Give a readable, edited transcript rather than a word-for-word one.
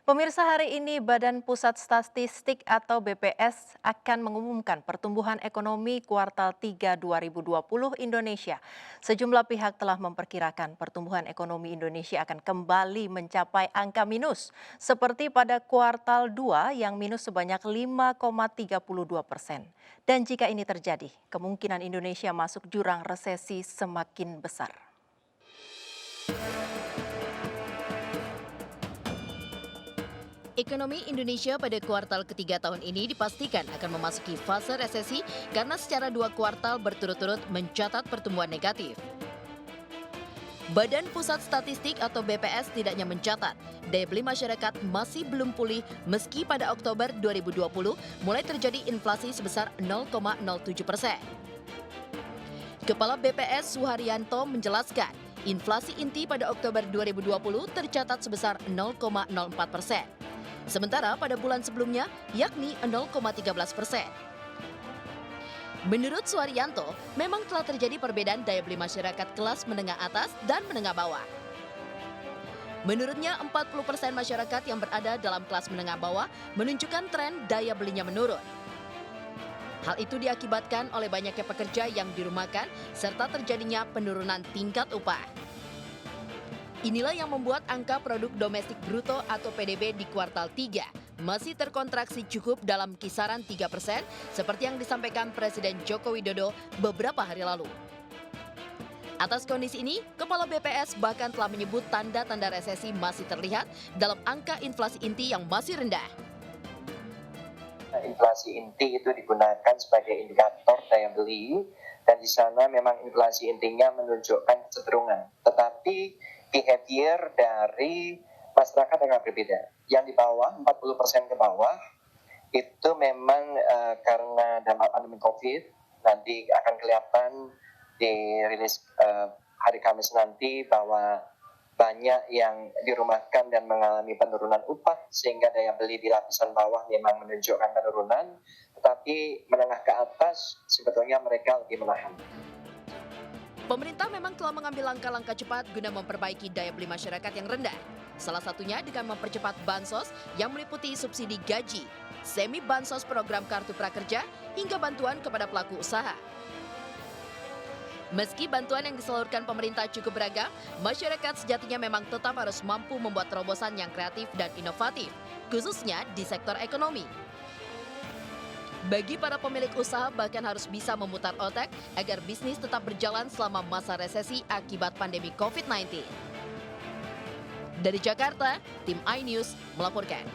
Pemirsa, hari ini Badan Pusat Statistik atau BPS akan mengumumkan pertumbuhan ekonomi kuartal 3 2020 Indonesia. Sejumlah pihak telah memperkirakan pertumbuhan ekonomi Indonesia akan kembali mencapai angka minus, seperti pada kuartal 2 yang minus sebanyak 5,32%. Dan jika ini terjadi, kemungkinan Indonesia masuk jurang resesi semakin besar. Ekonomi Indonesia pada kuartal ketiga tahun ini dipastikan akan memasuki fase resesi karena secara dua kuartal berturut-turut mencatat pertumbuhan negatif. Badan Pusat Statistik atau BPS tidaknya mencatat daya beli masyarakat masih belum pulih meski pada Oktober 2020 mulai terjadi inflasi sebesar 0,07%. Kepala BPS Suharyanto menjelaskan, inflasi inti pada Oktober 2020 tercatat sebesar 0,04%. Sementara pada bulan sebelumnya, yakni 0,13%. Menurut Suharyanto, memang telah terjadi perbedaan daya beli masyarakat kelas menengah atas dan menengah bawah. Menurutnya, 40% masyarakat yang berada dalam kelas menengah bawah menunjukkan tren daya belinya menurun. Hal itu diakibatkan oleh banyaknya pekerja yang dirumahkan serta terjadinya penurunan tingkat upah. Inilah yang membuat angka produk domestik bruto atau PDB di kuartal 3 masih terkontraksi cukup dalam kisaran 3% seperti yang disampaikan Presiden Joko Widodo beberapa hari lalu. Atas kondisi ini, Kepala BPS bahkan telah menyebut tanda-tanda resesi masih terlihat dalam angka inflasi inti yang masih rendah. Inflasi inti itu digunakan sebagai indikator daya beli dan di sana memang inflasi intinya menunjukkan kecenderungan. Tetapi behavior dari masyarakat agak berbeda. Yang di bawah, 40% ke bawah, itu memang karena dampak pandemi COVID, nanti akan kelihatan di rilis hari Kamis nanti bahwa banyak yang dirumahkan dan mengalami penurunan upah sehingga daya beli di lapisan bawah memang menunjukkan penurunan, tetapi menengah ke atas sebetulnya mereka lebih menahan. Pemerintah memang telah mengambil langkah-langkah cepat guna memperbaiki daya beli masyarakat yang rendah. Salah satunya dengan mempercepat bansos yang meliputi subsidi gaji, semi bansos program kartu prakerja, hingga bantuan kepada pelaku usaha. Meski bantuan yang disalurkan pemerintah cukup beragam, masyarakat sejatinya memang tetap harus mampu membuat terobosan yang kreatif dan inovatif, khususnya di sektor ekonomi. Bagi para pemilik usaha bahkan harus bisa memutar otak agar bisnis tetap berjalan selama masa resesi akibat pandemi COVID-19. Dari Jakarta, tim iNews melaporkan.